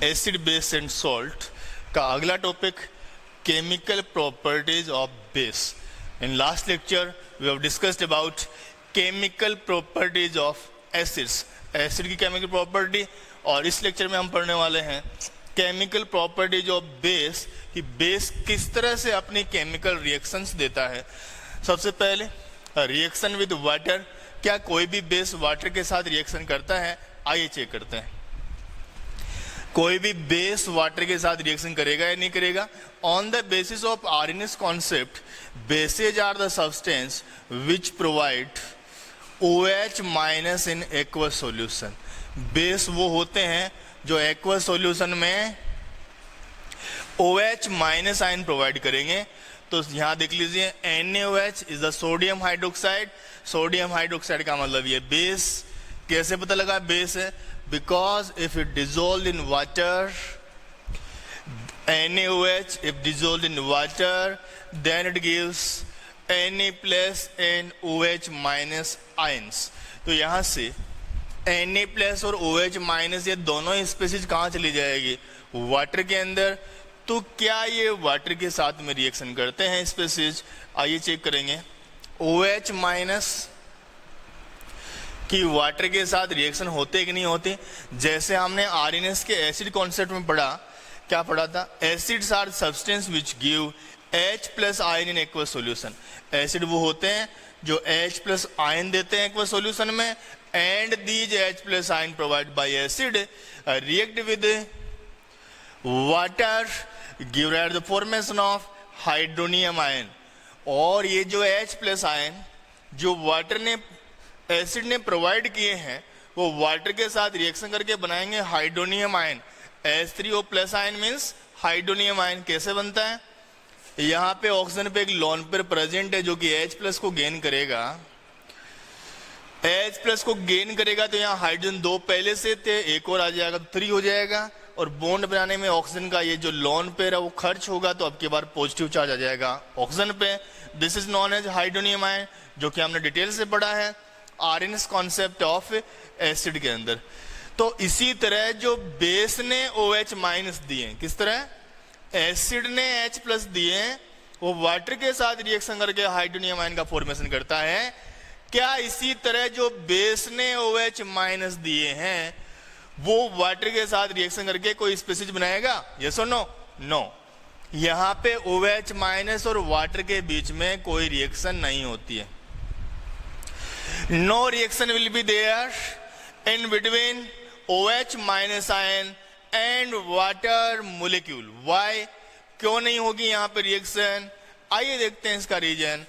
Acid base and salt का अगला topic chemical properties of base. In last lecture we have discussed about chemical properties of acids, acid की chemical property, और इस lecture में हम पढ़ने वाले हैं केमिकल प्रॉपर्टीज ऑफ बेस कि बेस किस तरह से अपनी केमिकल रिएक्शंस देता है। सबसे पहले रिएक्शन विद वाटर, क्या कोई भी बेस वाटर के साथ रिएक्शन करता है? आइए चेक करते हैं। कोई भी बेस वाटर के साथ रिएक्शन करेगा या नहीं करेगा? On the basis of Arrhenius concept, bases are the substance which provide OH minus in aqueous solution. Base वो होते हैं जो एक्वस सॉल्यूशन में OH माइनस आयन प्रोवाइड करेंगे। तो यहां देख लीजिए NaOH is the sodium hydroxide. Sodium hydroxide का मतलब ये बेस। कैसे पता लगा बेस है? Because if it dissolved in water, NaOH, if dissolved in water, then it gives Na plus and OH minus ions. तो यहाँ से Na plus और OH minus ये दोनों स्पीसीज कहाँ चली जाएगी? वाटर के अंदर। तो क्या ये वाटर के साथ में रिएक्शन करते हैं स्पीसीज? आइए चेक करेंगे। OH माइनस कि वाटर के साथ रिएक्शन होते कि नहीं होते? जैसे हमने आरएनएस के एसिड कॉन्सेप्ट में पढ़ा, क्या पढ़ा था? Acids are substance which give H plus ion in aqueous solution. Acid वो होते हैं जो H प्लस आयन देते हैं एक्वस सॉल्यूशन में, and these H plus ion provide by acid react with water give rise the formation of hydronium ion. और ये जो H प्लस आयन जो वाटर ने एसिड ने प्रोवाइड किए हैं वो वाटर के साथ रिएक्शन करके बनाएंगे hydronium ion. H3O plus ion means hydronium ion. कैसे बनता है? यहाँ पे ऑक्सीजन पे एक लोन पेयर प्रेजेंट है जो कि H प्लस को गेन करेगा। H प्लस को गेन करेगा तो यहाँ हाइड्रोजन 2 पहले से थे, एक और आ जाएगा तो 3 हो जाएगा, और बॉन्ड बनाने में ऑक्सीजन का ये जो लोन पेयर है वो खर्च होगा, तो अब की बार पॉजिटिव चार्ज आ जाएगा ऑक्सीजन पे। This is known as hydronium ion, जो कि हमने डिटेल से पढ़ा है आरएनएस कॉन्सेप्ट ऑफ एसिड के अंदर। तो इसी तरह जो बेस ने OH माइनस दिए, किस तरह? एसिड ने H प्लस दिए, वो वाटर के साथ रिएक्शन करके हाइड्रोनियम आयन का फॉर्मेशन करता है। क्या इसी तरह जो बेस ने OH माइनस दिए हैं वो वाटर के साथ रिएक्शन करके कोई स्पीसीज बनाएगा? यस और नो? नो। यहाँ पे OH माइनस और वाटर के बीच में कोई रिएक्शन नहीं होती है। No reaction will be there in between OH minus ion and water molecule. Why? क्यों नहीं होगी यहाँ पे रिएक्शन? आइए देखते हैं इसका रीजन।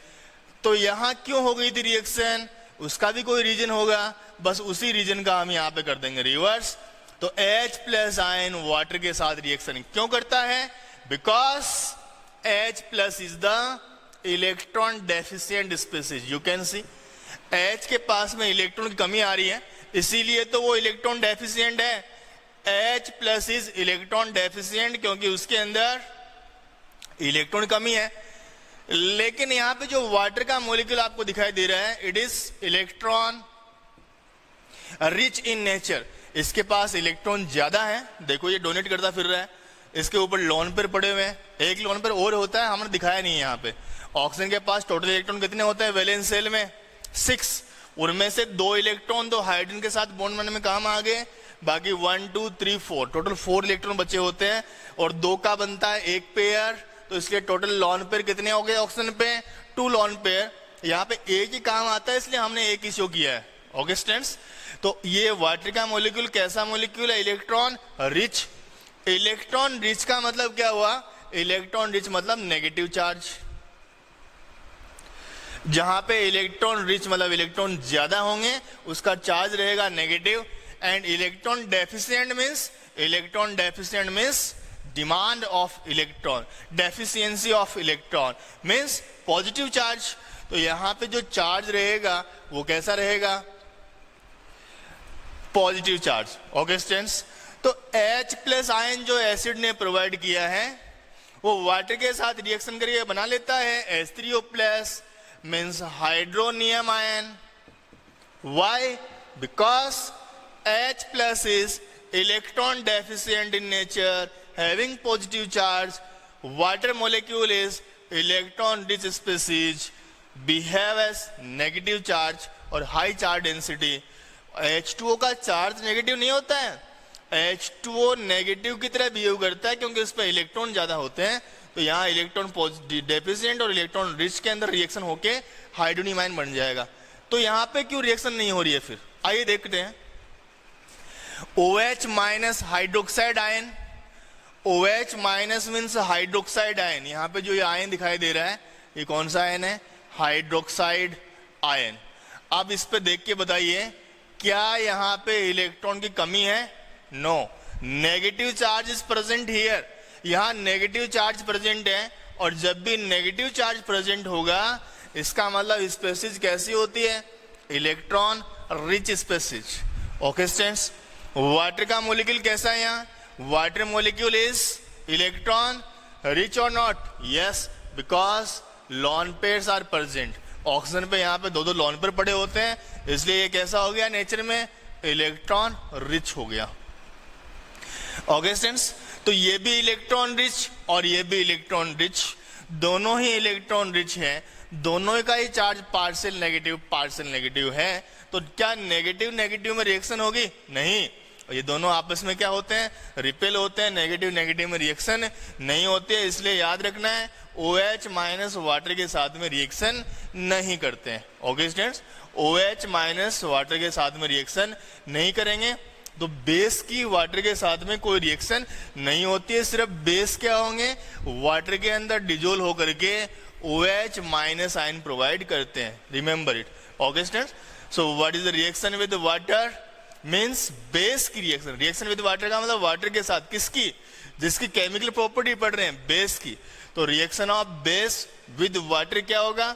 तो यहाँ क्यों हो गई थी रिएक्शन? उसका भी कोई रीजन होगा, बस उसी रीजन का हम यहाँ पे कर देंगे रिवर्स। तो H प्लस आयन वाटर के साथ रिएक्शन क्यों करता है? Because H plus is the electron deficient species. You can see H के पास में इलेक्ट्रॉन की कमी आ रही है, इसीलिए तो वो इलेक्ट्रॉन डेफिशिएंट है। H plus is electron deficient क्योंकि उसके अंदर इलेक्ट्रॉन कमी है। लेकिन यहाँ पे जो वाटर का मॉलिक्यूल आपको दिखाई दे रहा है, it is electron rich in nature. इसके पास इलेक्ट्रॉन ज्यादा है। देखो ये डोनेट करता फिर रहा है, इसके ऊपर लोन पेयर पड़े हुए हैं। एक लोन पेयर और होता है, हमने दिखाया नहीं है यहाँ पे। ऑक्सीजन के पास टोटल इलेक्ट्रॉन कितने होते हैं वैलेंस शेल में? 6। उनमें से 2 इलेक्ट्रॉन तो हाइड्रोजन के साथ बॉन्ड बनाने में काम आ गए, बाकी 1 2 3 4 टोटल 4 इलेक्ट्रॉन बचे होते हैं, और 2 का बनता है एक पेयर। तो इसलिए टोटल लॉन पेयर कितने हो गए ऑक्सीजन पे? 2 लॉन पेयर। यहाँ पे एक ही काम आता है, इसलिए हमने एक ही शो किया है। ओके स्टूडेंट्स, तो ये वाटर का मॉलिक्यूल कैसा मॉलिक्यूल है? Electron rich. इलेक्ट्रॉन रिच का मतलब क्या हुआ? इलेक्ट्रॉन रिच मतलब नेगेटिव चार्ज। जहां पे इलेक्ट्रॉन रिच मतलब इलेक्ट्रॉन ज्यादा होंगे उसका चार्ज रहेगा negative. And electron deficient means demand of electron, deficiency of electron means positive charge. तो यहां पे जो चार्ज रहेगा वो कैसा रहेगा? Positive charge. ओके स्टूडेंट्स, तो H प्लस आयन जो एसिड ने प्रोवाइड किया है वो वाटर के साथ रिएक्शन करके बना लेता है H3O plus means hydronium ion. Why? Because H plus is electron deficient in nature, having positive charge. Water molecule is electron rich species, behave as negative charge और high charge density. H2O का charge negative नहीं होता है, H2O negative की तरह behave करता है क्योंकि इस पर इलेक्ट्रॉन ज्यादा होते हैं. तो यहाँ इलेक्ट्रॉन डेफिशिएंट और इलेक्ट्रॉन रिच के अंदर रिएक्शन होके हाइड्रोनियम आयन बन जाएगा. तो यहाँ पे क्यों रिएक्शन नहीं हो रही है, फिर आइए देखते हैं. OH minus hydroxide ion, OH minus means hydroxide ion. यहाँ पे जो ये आयन दिखाई दे रहा है ये कौन सा आयन है, हाइड्रोक्साइड आयन. अब इस पे देख के बताइए क्या यहाँ पे इलेक्ट्रॉन की कमी है, no. Negative charge is present here, यहाँ नेगेटिव चार्ज प्रेजेंट है और जब भी नेगेटिव चार्ज प्रेजेंट होगा इसका मतलब स्पेसीज कैसी होती है, electron rich species. Okay students, water का मॉलिक्यूल कैसा है, यहाँ water molecule is electron rich और not, yes, because lone pairs are present. Oxygen पे यहाँ पे दो लॉन पेयर पड़े होते हैं, इसलिए ये कैसा हो गया नेचर में, इलेक्ट्रॉन रिच हो गया. ओके स्टूडेंट्स, तो ये भी इलेक्ट्रॉन रिच और ये भी इलेक्ट्रॉन रिच, दोनों ही इलेक्ट्रॉन रिच हैं, दोनों का ही चार्ज पार्शियल नेगेटिव है. तो क्या नेगेटिव नेगेटिव में रिएक्शन होगी, नहीं. ये दोनों आपस में क्या होते हैं, रिपेल होते हैं, नेगेटिव में रिएक्शन नहीं होती है. इसलिए याद रखना है OH माइनस वाटर के साथ में रिएक्शन नहीं करते हैं. Okay students, OH minus water के साथ में रिएक्शन नहीं करेंगे. तो बेस की वाटर के साथ में कोई रिएक्शन नहीं होती है, सिर्फ बेस क्या होंगे, वाटर के अंदर डिजोल्व होकर के OH माइनस आयन प्रोवाइड करते हैं. Remember it. Okay students, so what is the reaction with water, means base की रिएक्शन. रिएक्शन विद वाटर का मतलब वाटर के साथ, किसकी, जिसकी केमिकल प्रॉपर्टी पढ़ रहे हैं, बेस की. तो reaction of base with water क्या होगा,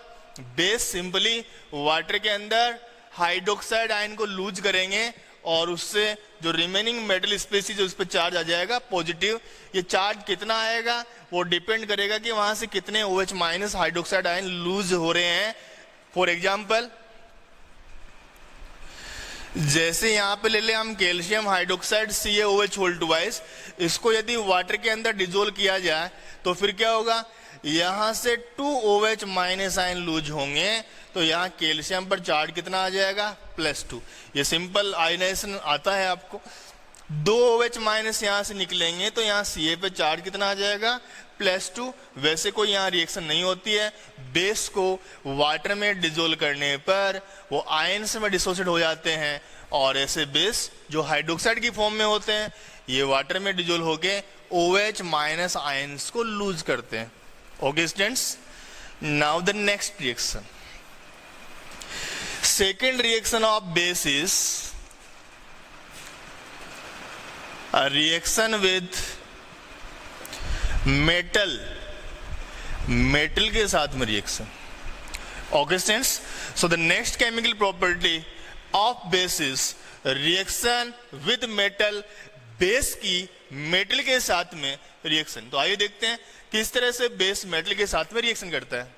बेस सिंपली वाटर के अंदर हाइड्रोक्साइड आयन को लूज करेंगे और उससे जो रिमेनिंग मेटल स्पेसीज उस पर चार्ज आ जाएगा पॉजिटिव. ये चार्ज कितना आएगा वो डिपेंड करेगा कि वहां से कितने OH minus hydroxide ion lose हो रहे हैं. फॉर एग्जाम्पल, जैसे यहाँ पे ले ले हम calcium hydroxide CaOH whole twice, इसको यदि वाटर के अंदर डिजोल्व किया जाए तो फिर क्या होगा, यहां से 2 OH माइनस आयन लूज होंगे. तो यहाँ कैल्शियम पर चार्ज कितना आ जाएगा, +2. ये सिंपल आयनाइजेशन आता है आपको. 2 OH माइनस यहाँ से निकलेंगे तो यहाँ Ca पे चार्ज कितना आ जाएगा, +2. वैसे कोई यहाँ रिएक्शन नहीं होती है. बेस को वाटर में डिजोल्व करने पर वो आयन्स में डिसोसिएट हो जाते हैं और ऐसे बेस जो हाइड्रोक्साइड की फॉर्म में होते हैं ये वाटर में डिजोल्व होके OH माइनस आयन्स को लूज करते हैं. Okay students, now the next reaction. Second reaction of base is a reaction with metal. Metal के साथ में reaction. Okay students, so the next chemical property of base is reaction with metal. Base की metal के साथ में reaction. तो आइए देखते हैं किस तरह से बेस मेटल के साथ में रिएक्शन करता है.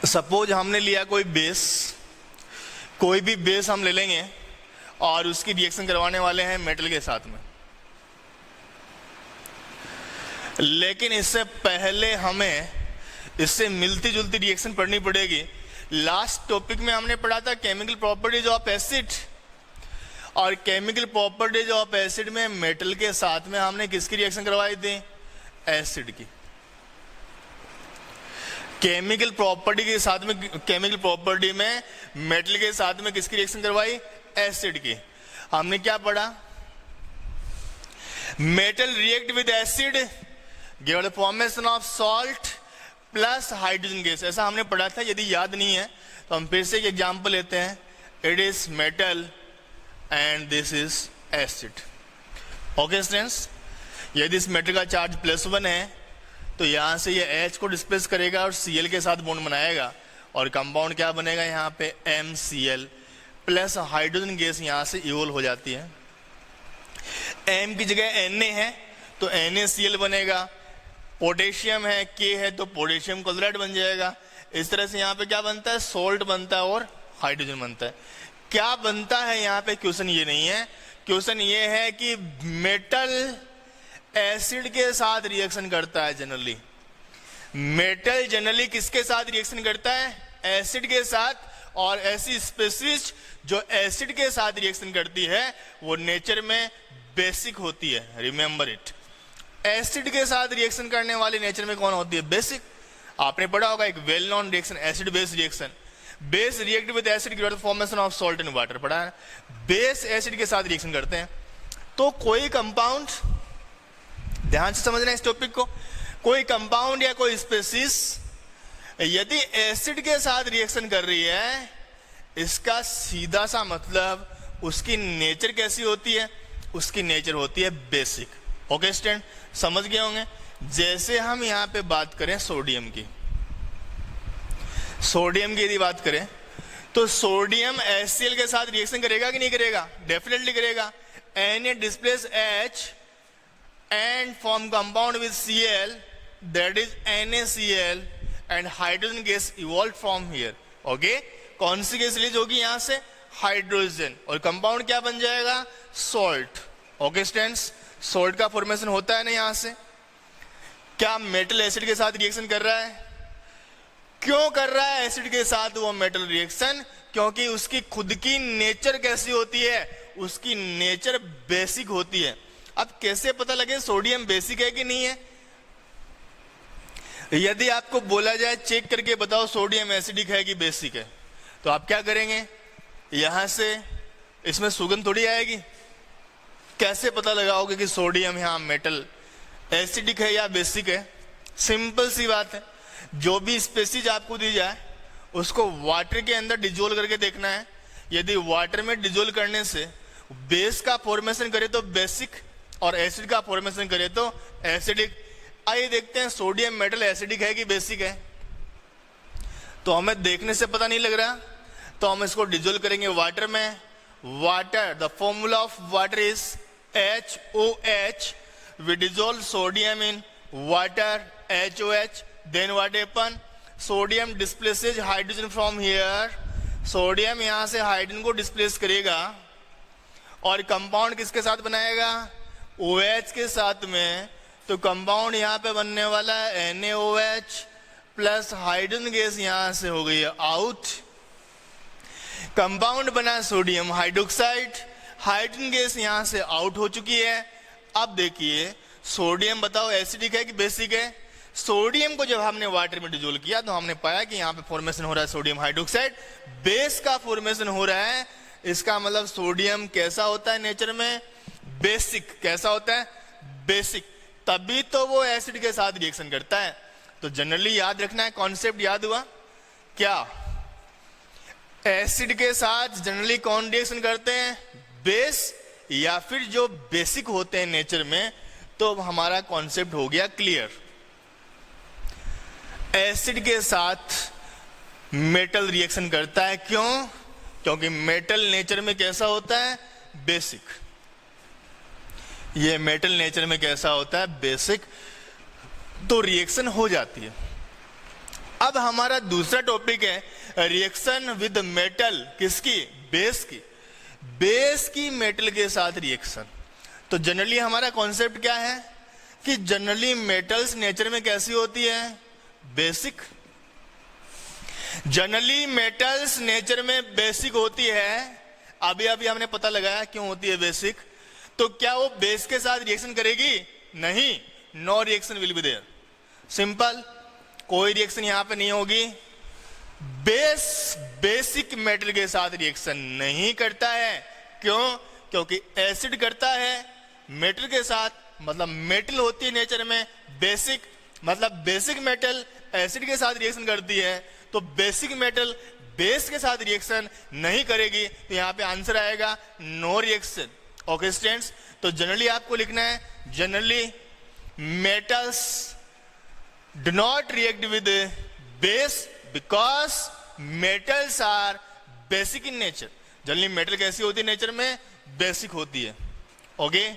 सपोज हमने लिया कोई बेस, कोई भी बेस हम ले लेंगे और उसकी रिएक्शन करवाने वाले हैं मेटल के साथ में. लेकिन इससे पहले हमें इससे मिलती जुलती रिएक्शन पढ़नी पड़ेगी. लास्ट टॉपिक में हमने पढ़ा था केमिकल प्रॉपर्टीज ऑफ एसिड, और केमिकल प्रॉपर्टीज ऑफ एसिड में मेटल के साथ में हमने किसकी रिएक्शन करवाई थी, एसिड की. केमिकल प्रॉपर्टी के साथ में, केमिकल प्रॉपर्टी में मेटल के साथ में किसकी रिएक्शन करवाई, एसिड की. हमने क्या पढ़ा, metal react with acid given the formation of salt plus hydrogen gas. ऐसा हमने पढ़ा था. यदि याद नहीं है तो हम फिर से एक एग्जांपल लेते हैं. It is metal and this is acid. Okay students, यदि इस मेटल का चार्ज +1 है तो यहां से ये H को डिस्प्लेस करेगा और Cl के साथ बॉन्ड बनाएगा और कंपाउंड क्या बनेगा, यहाँ पे MCl प्लस हाइड्रोजन गैस यहां से इवोल्व हो जाती है. M की जगह Na है तो NaCl बनेगा. पोटेशियम है, K है तो पोटेशियम क्लोराइड बन जाएगा. इस तरह से यहाँ पे क्या बनता है, सोल्ट बनता है और हाइड्रोजन बनता है. क्या बनता है यहाँ पे, क्वेश्चन ये नहीं है, क्वेश्चन ये है कि मेटल एसिड के साथ रिएक्शन करता है जनरली। मेटल जनरली किसके साथ रिएक्शन करता है, एसिड के साथ, और ऐसी स्पीशीज जो एसिड के साथ रिएक्शन करती है वो नेचर में बेसिक होती है, रिमेंबर इट। एसिड के साथ रिएक्शन करने वाली नेचर में कौन होती है, बेसिक। आपने पढ़ा होगा एक well known reaction, acid base reaction, base react with acid give formation of salt in water, पढ़ा है। बेस एसिड के साथ रिएक्शन करते हैं। तो कोई कंपाउंड, ध्यान से समझना इस टॉपिक को, कोई कंपाउंड या कोई स्पीशीज यदि एसिड के साथ रिएक्शन कर रही है, इसका सीधा सा मतलब उसकी नेचर कैसी होती है, उसकी नेचर होती है बेसिक। ओके स्टूडेंट, समझ गए होंगे। जैसे हम यहां पे बात करें सोडियम की, सोडियम की यदि बात करें तो सोडियम HCl के साथ रिएक्शन करेगा कि नहीं करेगा, डेफिनेटली करेगा। Na displace H and form compound with Cl, that is NaCl, and hydrogen gas evolved from here. Okay, कौन सी गैस रिलीज होगी यहां से, हाइड्रोजन, और कंपाउंड क्या बन जाएगा, सॉल्ट। ओके स्टूडेंट्स, सॉल्ट का फॉर्मेशन होता है ना यहां से। क्या मेटल एसिड के साथ रिएक्शन कर रहा है, क्यों कर रहा है एसिड के साथ वो मेटल रिएक्शन, क्योंकि उसकी खुद की नेचर कैसी होती है, उसकी नेचर बेसिक होती है। अब कैसे पता लगे सोडियम बेसिक है कि नहीं है, यदि आपको बोला जाए चेक करके बताओ सोडियम एसिडिक है कि बेसिक है, तो आप क्या करेंगे, यहां से इसमें सुगंध थोड़ी आएगी, कैसे पता लगाओगे कि सोडियम यहां मेटल एसिडिक है या बेसिक है। सिंपल सी बात है, जो भी स्पीशीज आपको दी जाए उसको वाटर के अंदर डिजोल्व करके देखना है। यदि वाटर में डिजोल्व करने से बेस का फॉर्मेशन करे तो बेसिक, और एसिड का फॉर्मेशन करे तो एसिडिक। आइए देखते हैं सोडियम मेटल एसिडिक है कि बेसिक है। तो हमें देखने से पता नहीं लग रहा, तो हम इसको डिजोल्व करेंगे वाटर में। Water, the formula of water is HOH। we dissolve sodium in water, HOH, then what happen, sodium displaces hydrogen from here, sodium यहां से हाइड्रोजन को डिस्प्लेस करेगा और कंपाउंड किसके साथ बनाएगा, OH के साथ में। तो कंपाउंड यहां पे बनने वाला है NaOH प्लस हाइड्रोजन गैस यहां से हो गई है आउट। कंपाउंड बना सोडियम हाइड्रोक्साइड, हाइड्रोजन गैस यहां से आउट हो चुकी है। अब देखिए सोडियम बताओ एसिडिक है कि बेसिक है। सोडियम को जब हमने वाटर में डिजोल्व किया तो हमने पाया कि यहाँ पे फॉर्मेशन हो रहा है सोडियम हाइड्रोक्साइड, बेस का फॉर्मेशन हो रहा है। इसका मतलब सोडियम कैसा होता है नेचर में, बेसिक। कैसा होता है, बेसिक। तभी तो वो एसिड के साथ रिएक्शन करता है। तो जनरली याद रखना है, कॉन्सेप्ट याद हुआ क्या, एसिड के साथ जनरली कौन रिएक्शन करते हैं, बेस, या फिर जो बेसिक होते हैं नेचर में। तो हमारा कॉन्सेप्ट हो गया क्लियर। एसिड के साथ मेटल रिएक्शन करता है, क्यों, क्योंकि मेटल नेचर में कैसा होता है, बेसिक। ये मेटल नेचर में कैसा होता है, बेसिक। तो रिएक्शन हो जाती है। अब हमारा दूसरा टॉपिक है रिएक्शन विद मेटल, किसकी, बेस की। बेस की मेटल के साथ रिएक्शन। तो जनरली हमारा कॉन्सेप्ट क्या है कि जनरली मेटल्स नेचर में कैसी होती है, बेसिक। जनरली मेटल्स नेचर में बेसिक होती है। अभी अभी हमने पता लगाया क्यों होती है बेसिक। तो क्या वो बेस के साथ रिएक्शन करेगी, नहीं, no reaction will be there, simple. कोई रिएक्शन यहां पे नहीं होगी। बेस बेसिक मेटल के साथ रिएक्शन नहीं करता है, क्यों, क्योंकि एसिड करता है मेटल के साथ। मतलब मेटल होती है नेचर में बेसिक, मतलब बेसिक मेटल एसिड के साथ रिएक्शन करती है। तो बेसिक मेटल बेस के साथ रिएक्शन नहीं करेगी। तो यहां पे आंसर आएगा नो रिएक्शन। ओके स्टूडेंट्स, तो जनरली आपको लिखना है, generally metals do not react with base because metals are basic in nature. Generally metal कैसी होती है नेचर में, बेसिक होती है। ओके,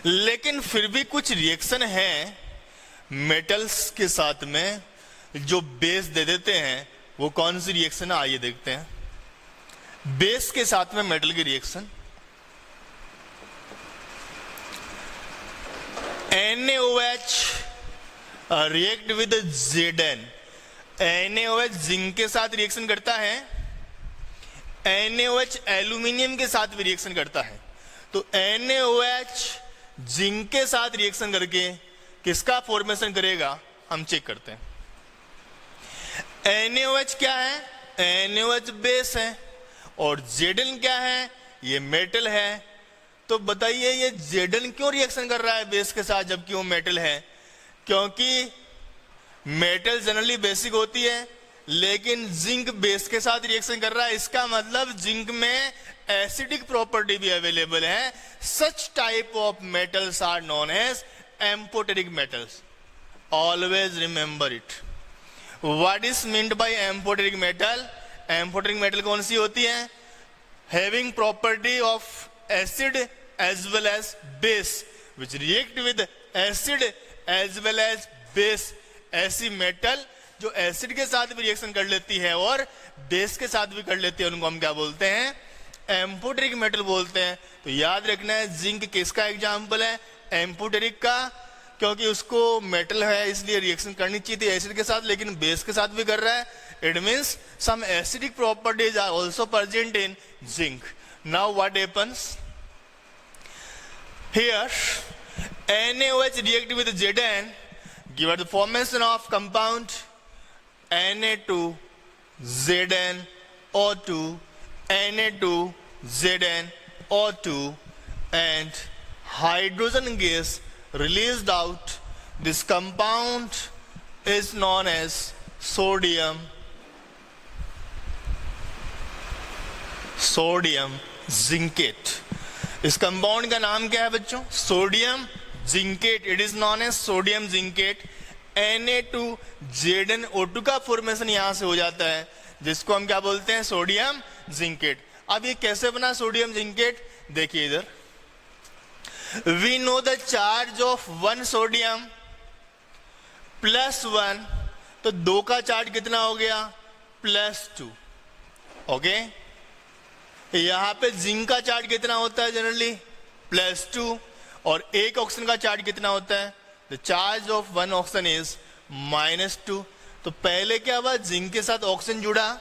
लेकिन फिर भी कुछ रिएक्शन है मेटल्स के साथ में जो बेस दे देते हैं। वो कौन सी रिएक्शन है, आइए देखते हैं। बेस के साथ में मेटल की reaction, NaOH react with Zn। NaOH zinc के साथ रिएक्शन करता है, NaOH एल्यूमिनियम के साथ भी रिएक्शन करता है। तो NaOH जिंक के साथ रिएक्शन करके किसका फॉर्मेशन करेगा हम चेक करते हैं। NaOH क्या है? NaOH बेस है और Zn क्या है? ये मेटल है। तो बताइए ये Zn क्यों रिएक्शन कर रहा है बेस के साथ जबकि वो मेटल है? क्योंकि मेटल जनरली बेसिक होती है, लेकिन जिंक बेस के साथ रिएक्शन कर रहा है। इसका मतलब जिंक में एसिडिक प्रॉपर्टी भी अवेलेबल है। Such type of metals are known as amphoteric metals. Always remember it. What is meant by amphoteric metal? Amphoteric metal कौन सी होती है? Having property of acid as well as base which react with acid as well as base। ऐसी metal जो acid के साथ भी reaction कर लेती है और बेस के साथ भी कर लेती है, उनको हम क्या बोलते हैं? एम्फोटेरिक मेटल बोलते हैं। तो याद रखना है जिंक किसका एग्जाम्पल है? एम्फोटेरिक का, क्योंकि उसको मेटल है इसलिए रिएक्शन करनी चाहिए थी एसिड के साथ, लेकिन बेस के साथ भी कर रहा है। It means some acidic properties are also present in zinc. Now what happens? Here NaOH react with Zn, give us the formation of compound Na2ZnO2, Na2ZnO2, and hydrogen gas released out. This compound is known as sodium zincate. इस compound का नाम क्या है बच्चों? Sodium zincate. It is known as sodium zincate. Na2ZnO2 का formation यहां से हो जाता है, जिसको हम क्या बोलते हैं? Sodium zincate. अब ये कैसे बना सोडियम जिंकेट? देखिए इधर, we know the charge of 1 sodium +1, तो 2 का चार्ज कितना हो गया? +2। ओके, यहां पे जिंक का चार्ज कितना होता है जनरली? +2। और एक ऑक्सीजन का चार्ज कितना होता है? The charge of 1 oxygen is -2। तो पहले क्या हुआ? जिंक के साथ ऑक्सीजन जुड़ा,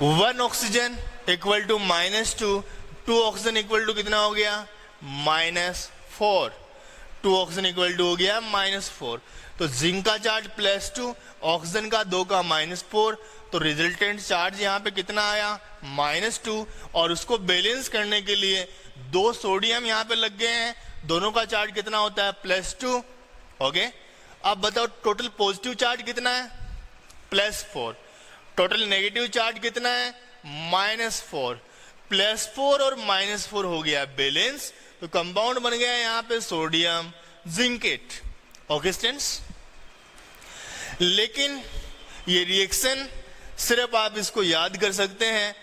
1 oxygen equal to -2, 2 oxygen equal to कितना हो गया? -4। 2 ऑक्सीजन इक्वल टू हो गया -4। तो जिंक का चार्ज +2, ऑक्सीजन का 2 का -4, तो रिजल्टेंट चार्ज यहाँ पे कितना आया? -2। और उसको बैलेंस करने के लिए 2 सोडियम यहाँ पे लग गए हैं, दोनों का चार्ज कितना होता है? +2। ओके, अब बताओ टोटल पॉजिटिव चार्ज कितना है? +4। टोटल नेगेटिव चार्ज कितना है? -4। +4 और -4 हो गया बैलेंस, तो कंपाउंड बन गया यहाँ पे सोडियम जिंकेट। ओके स्टूडेंट्स, लेकिन ये रिएक्शन सिर्फ आप इसको याद कर सकते हैं,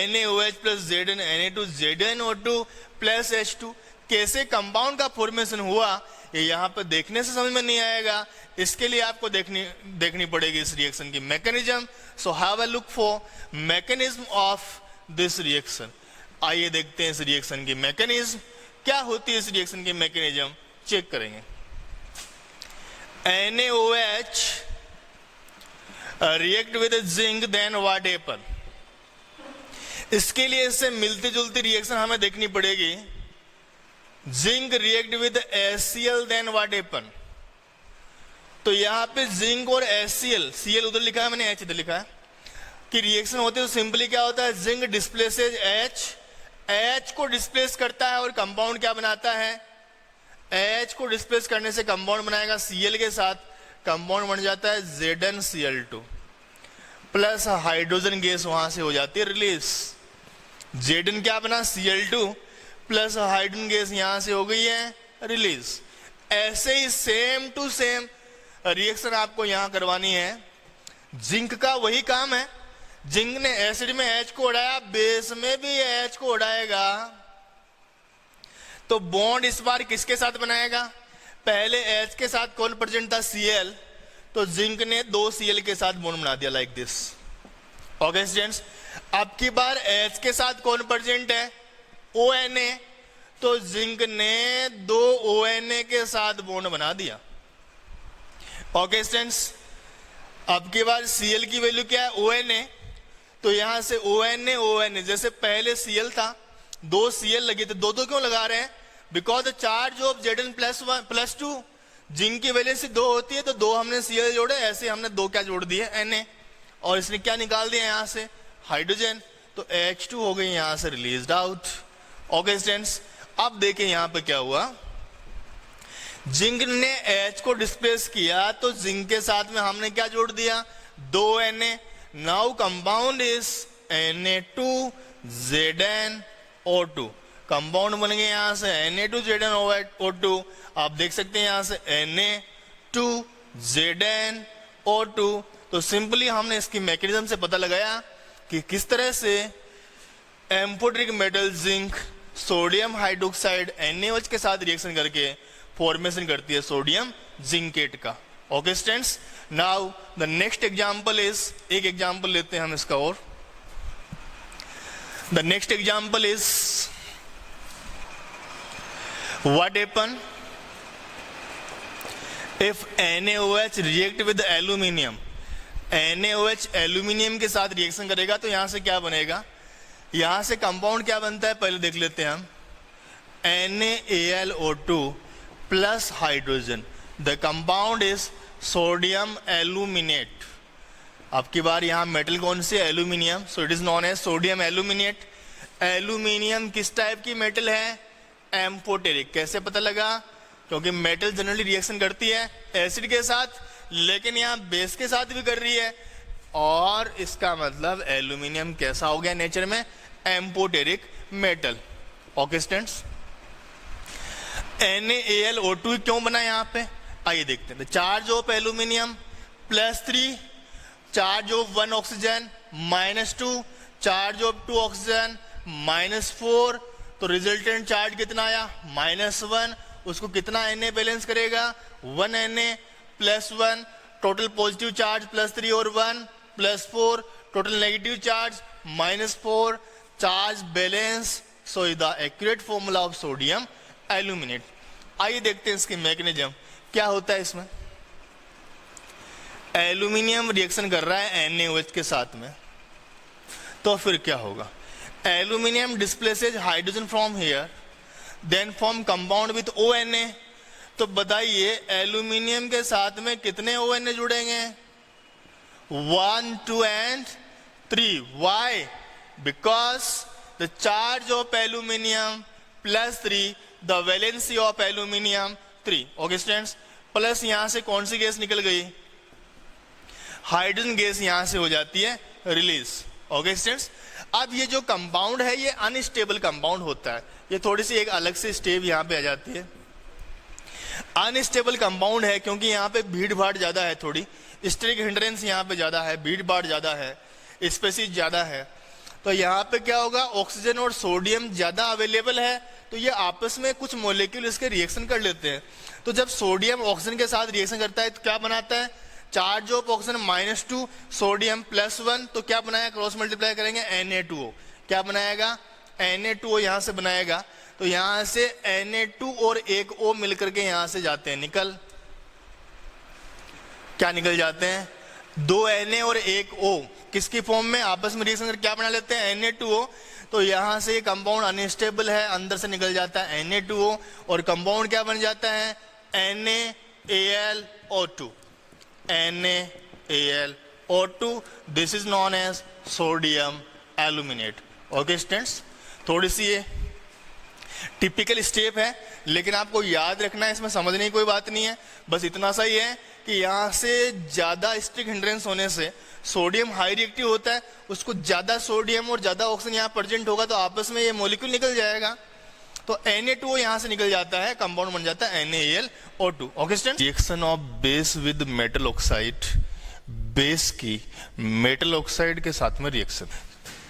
NaOH + Zn Na2ZnO2 + H2। कैसे कंपाउंड का फॉर्मेशन हुआ ये यहाँ पर देखने से समझ में नहीं आएगा, इसके लिए आपको देखनी पड़ेगी इस रिएक्शन की mechanism. So have a look for mechanism of this reaction. आइए देखते हैं इस रिएक्शन की मैकेनिज्म क्या होती है। इस रिएक्शन की मैकेनिज्म चेक करेंगे। NaOH react with zinc, then what happen? इसके लिए इससे मिलती जुलती रिएक्शन हमें देखनी पड़ेगी। Zinc react with HCl, then what happen? तो यहां पे जिंक और HCl, Cl उधर लिखा है मैंने, H इधर लिखा है, कि रिएक्शन होती है तो सिंपली क्या होता है? जिंक डिस्प्लेसेज H को डिस्प्लेस करता है और कंपाउंड क्या बनाता है? H को डिस्प्लेस करने से कंपाउंड बनाएगा Cl के साथ, कंपाउंड बन जाता है ZnCl2 प्लस हाइड्रोजन गैस वहां से हो जाती है रिलीज। Zn क्या बना? Cl2 प्लस हाइड्रोजन गैस यहां से हो गई है रिलीज। ऐसे ही सेम टू सेम रिएक्शन आपको यहां करवानी है। जिंक का वही काम है, जिंक ने एसिड में H को उड़ाया, बेस में भी H को उड़ाएगा, तो बॉन्ड इस बार किसके साथ बनाएगा? पहले H के साथ कौन प्रेजेंट था? Cl, तो जिंक ने 2 Cl के साथ बॉन्ड बना दिया लाइक दिस। ओके स्टूडेंट्स, अब की बार H के साथ कौन प्रेजेंट है? ONA। तो जिंक ने 2 ONA के साथ बॉन्ड बना दिया। ओके स्टूडेंट्स, अब की बार Cl की वैल्यू क्या है? ONA। तो यहां से ONA ONA, जैसे पहले Cl था, 2 Cl लगे थे, 2 क्यों लगा रहे हैं? Because the charge of Zn+2, zinc की वैलेंसी 2 होती है, तो 2 हमने Cl जोड़े, ऐसे हमने 2 क्या जोड़ दिए? Na। और इसने क्या निकाल दिया यहां से? हाइड्रोजन। तो H2 हो गई यहां से रिलीज्ड आउट। ओके स्टूडेंट्स, अब देखें यहां पे क्या हुआ। जिंक ने H को डिस्प्लेस किया, तो जिंक के साथ में हमने क्या जोड़ दिया? 2 Na। Now compound is Na2ZnO2। Compound बन गए यहां से Na2ZnO2। आप देख सकते हैं यहां से Na2ZnO2। तो सिंपली हमने इसकी मैकेनिज्म से पता लगाया कि किस तरह से amphoteric metal zinc sodium hydroxide NaOH के साथ रिएक्शन करके फॉर्मेशन करती है सोडियम जिंकेट का। Okay students, now the next example is, एक एग्जांपल लेते हैं हम इसका और। The next example is what happen if NaOH react with aluminium. NaOH aluminium के साथ रिएक्शन करेगा तो यहां से क्या बनेगा? यहां से कंपाउंड क्या बनता है पहले देख लेते हैं हम। NaAlO2 plus hydrogen. The compound is sodium aluminate. अब की बार यहां मेटल कौन सी? Aluminium. So it is known as sodium aluminate. Aluminium किस टाइप की मेटल है? एम्फोटेरिक। कैसे पता लगा? क्योंकि मेटल जनरली रिएक्शन करती है एसिड के साथ, लेकिन यहां बेस के साथ भी कर रही है, और इसका मतलब एल्यूमिनियम कैसा हो गया नेचर में? Amphoteric metal. Okay students, NaAlO2 क्यों बना यहां पे? आइए देखते हैं। Charge of aluminium +3, charge of 1 oxygen -2, charge of 2 oxygen -4। तो रिजल्टेंट चार्ज कितना आया? -1। उसको कितना Na बैलेंस करेगा? 1 Na +1। टोटल पॉजिटिव चार्ज +3 और 1 +4, total negative charge -4। Charge balance. So is the accurate formula of sodium aluminate. आइए देखते हैं इसकी मैकेनिज्म क्या होता है। इसमें एल्यूमिनियम रिएक्शन कर रहा है NaOH के साथ में, तो फिर क्या होगा? Aluminium displaces hydrogen from here, then form compound with ONA। तो बताइए एल्यूमिनियम के साथ में कितने ONA जुड़ेंगे? 1, 2 and 3। Why? Because the charge of aluminium +3, the valency of aluminium 3। Okay students, plus यहां से कौन सी गैस निकल गई? हाइड्रोजन गैस यहां से हो जाती है रिलीज। ओके स्टूडेंट्स, अब ये जो कंपाउंड है ये अनस्टेबल कंपाउंड होता है। ये थोड़ी सी एक अलग से स्टेप यहां पे आ जाती है। अनस्टेबल कंपाउंड है क्योंकि यहाँ पे भीड़ भाड़ ज्यादा है, थोड़ी स्टेरिक हिंड्रेंस यहाँ पे ज्यादा है, भीड़ भाड़ ज्यादा है, स्पेसीज ज्यादा है। तो यहाँ पे क्या होगा? ऑक्सीजन और सोडियम ज्यादा अवेलेबल है, तो ये आपस में कुछ मॉलिक्यूल इसके रिएक्शन कर लेते हैं। तो जब सोडियम ऑक्सीजन के साथ रिएक्शन करता है तो क्या बनाता है? Charge of oxygen -2, sodium +1। तो क्या बनाया? क्रॉस मल्टीप्लाई करेंगे Na2O। क्या बनाएगा? Na2O यहां से बनाएगा। तो यहां से Na2 और एक O मिलकर के यहां से जाते हैं निकल। क्या निकल जाते हैं? 2 Na और एक O किसकी फॉर्म में आपस में रिएक्शन करके क्या बना लेते हैं? Na2O। तो यहां से कंपाउंड अनस्टेबल है, अंदर से निकल जाता है Na2O, और कंपाउंड क्या बन जाता है? NaAlO2। NaAlO2, this is known as sodium aluminate. Okay students, थोड़ी सी ये टिपिकल स्टेप है, लेकिन आपको याद रखना है, इसमें समझने की कोई बात नहीं है। बस इतना सा ही है कि यहाँ से ज्यादा स्ट्रिक हिंड्रेंस होने से सोडियम हाई रिएक्टिव होता है, उसको ज्यादा सोडियम और ज्यादा ऑक्सीजन यहाँ प्रेजेंट होगा तो आपस में ये मॉलिक्यूल निकल जाएगा। तो Na2O यहाँ से निकल जाता है, कंपाउंड बन जाता है NaAlO2। Okay students, reaction of base with metal oxide, base की मेटल ऑक्साइड के साथ में रिएक्शन।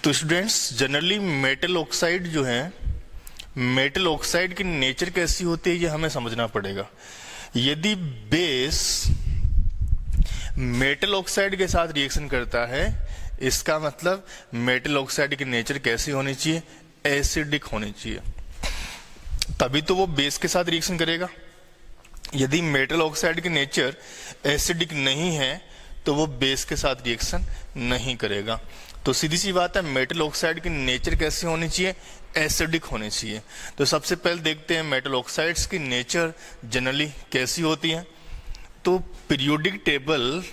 तो स्टूडेंट्स जनरली मेटल ऑक्साइड जो है, मेटल ऑक्साइड की नेचर कैसी होती है ये हमें समझना पड़ेगा। यदि बेस मेटल ऑक्साइड के साथ रिएक्शन करता है इसका मतलब मेटल ऑक्साइड की नेचर कैसी होनी चाहिए, एसिडिक होनी चाहिए, तभी तो वो बेस के साथ रिएक्शन करेगा। यदि मेटल ऑक्साइड की नेचर एसिडिक नहीं है तो वो बेस के साथ रिएक्शन नहीं करेगा। तो सीधी सी बात है, मेटल ऑक्साइड की नेचर कैसी होनी चाहिए, एसिडिक होनी चाहिए। तो सबसे पहले देखते हैं मेटल ऑक्साइड्स की नेचर जनरली कैसी होती है। तो पीरियोडिक टेबल,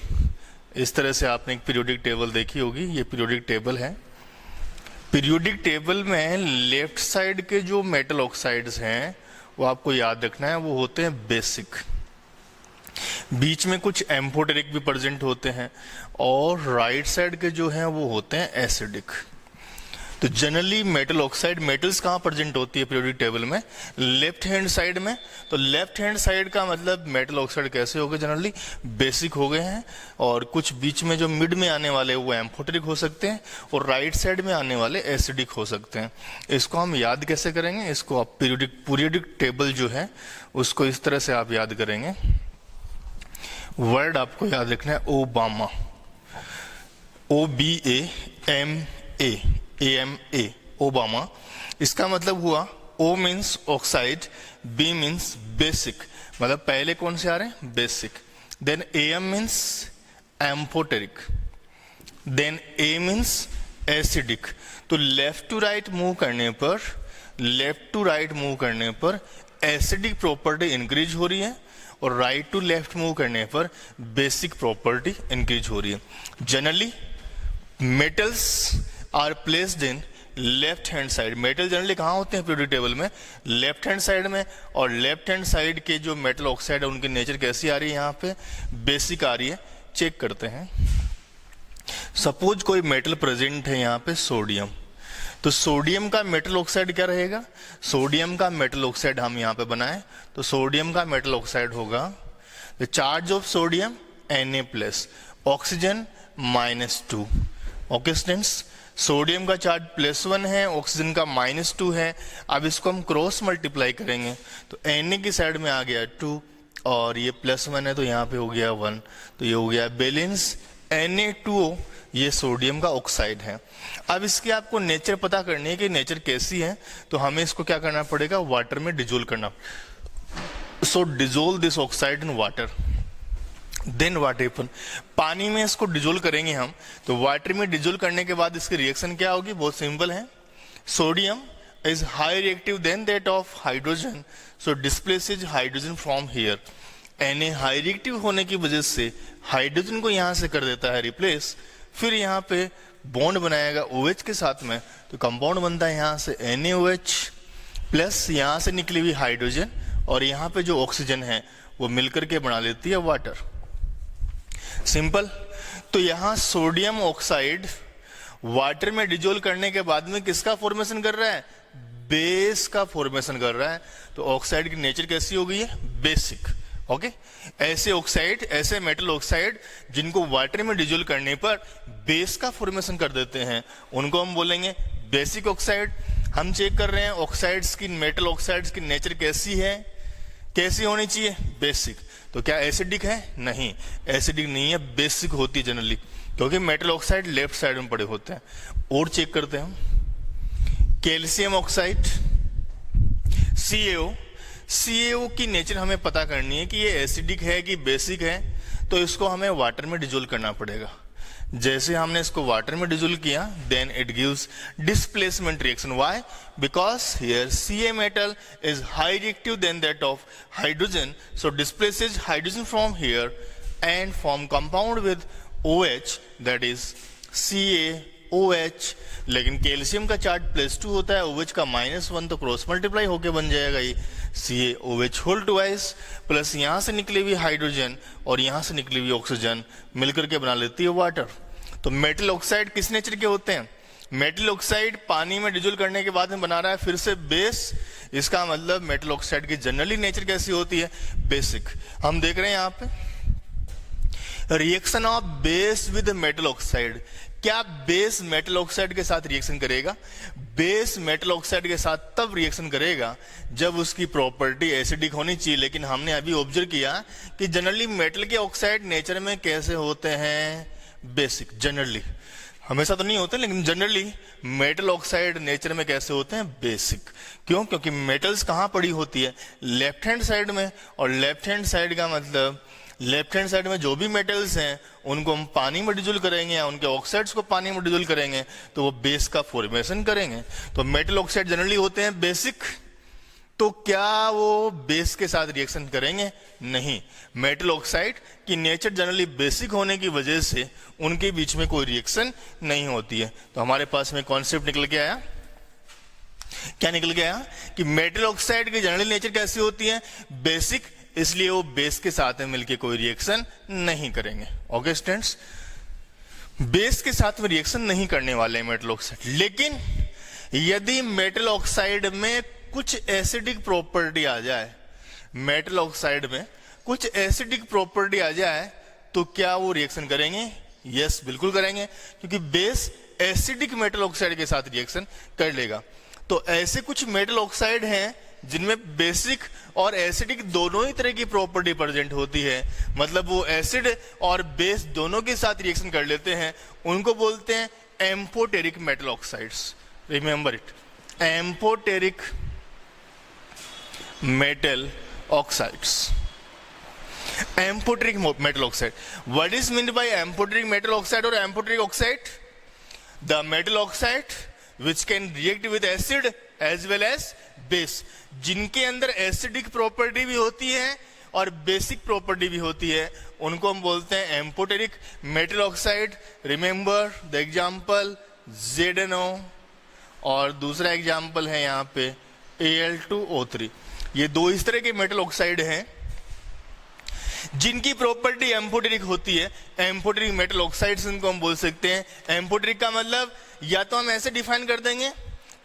इस तरह से आपने एक पीरियोडिक टेबल देखी होगी, ये पीरियोडिक टेबल है। पीरियोडिक टेबल में लेफ्ट साइड के जो मेटल ऑक्साइड्स हैं वो आपको याद रखना है, वो होते हैं बेसिक। बीच में कुछ एम्फोटेरिक भी प्रेजेंट होते हैं और राइट साइड के जो हैं वो होते हैं एसिडिक। तो जनरली मेटल ऑक्साइड, मेटल्स कहाँ प्रेजेंट होती है पीरियोडिक टेबल में, लेफ्ट हैंड साइड में। तो लेफ्ट हैंड साइड का मतलब मेटल ऑक्साइड कैसे हो गए, जनरली बेसिक हो गए हैं, और कुछ बीच में जो मिड में आने वाले वो एम्फोटेरिक हो सकते हैं और राइट साइड में आने वाले एसिडिक हो सकते हैं। इसको हम याद कैसे करेंगे, इसको आप पीरियोडिक टेबल जो है उसको इस तरह से आप याद करेंगे। वर्ड आपको याद रखना है ओबामा, OBAMA, ओबामा। इसका मतलब हुआ O means oxide, B means basic, मतलब पहले कौन से आ रहे हैं, basic. Then AM means amphoteric, then A means acidic. तो लेफ्ट टू राइट मूव करने पर एसिडिक प्रॉपर्टी इंक्रीज हो रही है और राइट टू लेफ्ट मूव करने पर बेसिक प्रॉपर्टी इंक्रीज हो रही है। Generally metals are placed in left hand side. Metal generally कहाँ होते हैं पीरियोडिक टेबल में, लेफ्ट हैंड साइड में, और लेफ्ट हैंड साइड के जो मेटल ऑक्साइड है उनकी नेचर कैसी आ रही है, यहाँ पे बेसिक आ रही है। चेक करते हैं, सपोज कोई मेटल प्रेजेंट है यहाँ पे सोडियम, तो सोडियम का मेटल ऑक्साइड क्या रहेगा, सोडियम का मेटल ऑक्साइड हम यहाँ पे बनाए तो सोडियम का मेटल ऑक्साइड होगा the charge of sodium Na+, oxygen -2। Okay students, sodium का चार्ज +1 है, ऑक्सीजन का -2 है। अब इसको हम क्रॉस मल्टीप्लाई करेंगे तो Na की साइड में आ गया 2 और ये +1 है तो यहाँ पे हो गया 1, तो ये हो गया बैलेंस Na2O, ये सोडियम का ऑक्साइड है। अब इसकी आपको नेचर पता करनी है कि नेचर कैसी है, तो हमें इसको क्या करना पड़ेगा, वाटर में डिजोल्व करना। So dissolve this oxide in water. Then what happen, पानी में इसको डिजोल्व करेंगे हम, तो वाटर में डिजोल्व करने के बाद इसकी रिएक्शन क्या होगी, बहुत सिंपल है। Sodium is high reactive then that of hydrogen, so displaces hydrogen from here. Na high reactive होने की वजह से हाइड्रोजन को यहां से कर देता है रिप्लेस, फिर यहाँ पे बॉन्ड बनाएगा OH के साथ में, तो कंपाउंड बनता है यहाँ से NaOH प्लस यहाँ से निकली हुई हाइड्रोजन और यहाँ पे जो ऑक्सीजन है वो मिलकर के बना लेती है वाटर। सिंपल। तो यहाँ सोडियम ऑक्साइड वाटर में डिजोल्व करने के बाद में किसका फॉर्मेशन कर रहा है, बेस का फॉर्मेशन कर रहा है। तो ऑक्साइड की नेचर कैसी हो गई है, बेसिक। ओके, ऐसे ऑक्साइड, ऐसे मेटल ऑक्साइड जिनको वाटर में डिजोल्व करने पर बेस का फॉर्मेशन कर देते हैं उनको हम बोलेंगे बेसिक ऑक्साइड। हम चेक कर रहे हैं ऑक्साइड्स की, मेटल ऑक्साइड्स की नेचर कैसी है, कैसी होनी चाहिए, बेसिक। तो क्या एसिडिक है, नहीं एसिडिक नहीं है, बेसिक होती है जनरली, क्योंकि मेटल ऑक्साइड लेफ्ट साइड में पड़े होते हैं। और चेक करते हैं हम कैल्शियम ऑक्साइड CaO की नेचर हमें पता करनी है कि ये एसिडिक है कि बेसिक है, तो इसको हमें वाटर में डिजोल्व करना पड़ेगा। जैसे हमने इसको वाटर में डिजोल्व किया, then it gives displacement reaction. Why, because here Ca metal is high reactive than that of hydrogen, so displaces hydrogen from here and form compound with OH, that is CaOH। लेकिन calcium का charge +2 होता है, OH का -1, तो cross multiply होके बन जाएगा ये CaOH होल ट्वाइस, प्लस यहाँ से निकली हुई हाइड्रोजन और यहाँ से निकली हुई ऑक्सीजन मिलकर के बना लेती है वाटर। तो मेटल ऑक्साइड किस नेचर के होते हैं, मेटल ऑक्साइड पानी में डिजोल्व करने के बाद में बना रहा है फिर से बेस। इसका मतलब मेटल ऑक्साइड की जनरली नेचर कैसी होती है, बेसिक। हम देख रहे हैं यहाँ पे reaction of base with metal oxide. क्या बेस मेटल ऑक्साइड के साथ रिएक्शन करेगा, बेस मेटल ऑक्साइड के साथ तब रिएक्शन करेगा जब उसकी प्रॉपर्टी एसिडिक होनी चाहिए। लेकिन हमने अभी ऑब्जर्व किया कि जनरली मेटल के ऑक्साइड नेचर में कैसे होते हैं, बेसिक जनरली। हमेशा तो नहीं होते, लेकिन जनरली मेटल ऑक्साइड नेचर में कैसे होते हैं, बेसिक। क्यों? क्योंकि मेटल्स कहाँ पड़ी होती है, लेफ्ट हैंड साइड में, और लेफ्ट हैंड साइड का मतलब लेफ्ट हैंड साइड में जो भी मेटल्स हैं उनको हम पानी में डिजोल्व करेंगे या उनके ऑक्साइड्स को पानी में डिजोल्व करेंगे तो वो बेस का फॉर्मेशन करेंगे। तो मेटल ऑक्साइड जनरली होते हैं बेसिक। तो क्या वो बेस के साथ रिएक्शन करेंगे? नहीं। मेटल ऑक्साइड की नेचर जनरली बेसिक होने की वजह से उनके बीच में कोई रिएक्शन नहीं होती है। तो हमारे पास में कॉन्सेप्ट निकल के आया, क्या निकल के आया कि मेटल ऑक्साइड की जनरल नेचर कैसी होती है, बेसिक, इसलिए वो बेस के साथ में मिलके कोई रिएक्शन नहीं करेंगे। ओके स्टूडेंट्स, बेस के साथ में रिएक्शन नहीं करने वाले हैं मेटल ऑक्साइड। लेकिन यदि मेटल ऑक्साइड में कुछ एसिडिक प्रॉपर्टी आ जाए, मेटल ऑक्साइड में कुछ एसिडिक प्रॉपर्टी आ जाए तो क्या वो रिएक्शन करेंगे? यस, बिल्कुल करेंगे, क्योंकि बेस एसिडिक मेटल ऑक्साइड के साथ रिएक्शन कर लेगा। तो ऐसे कुछ मेटल ऑक्साइड हैं जिनमें बेसिक और एसिडिक दोनों ही तरह की प्रॉपर्टी प्रेजेंट होती है, मतलब वो एसिड और बेस दोनों के साथ रिएक्शन कर लेते हैं, उनको बोलते हैं amphoteric metal oxides. Remember it, amphoteric metal oxides. Amphoteric metal oxide. What is meant by amphoteric metal oxide or amphoteric oxide? The metal oxide which can react with acid as well as base. जिनके अंदर acidic property भी होती है और basic property भी होती है, उनको हम बोलते हैं amphoteric metal oxide. Remember the example ZnO, और दूसरा एग्जाम्पल है यहाँ पे Al2O3। ये दो इस तरह के मेटल ऑक्साइड हैं जिनकी प्रॉपर्टी एम्फोटेरिक होती है। एम्फोटेरिक मेटल ऑक्साइड्स इनको हम बोल सकते हैं। एम्फोटेरिक का मतलब या तो हम ऐसे डिफाइन कर देंगे,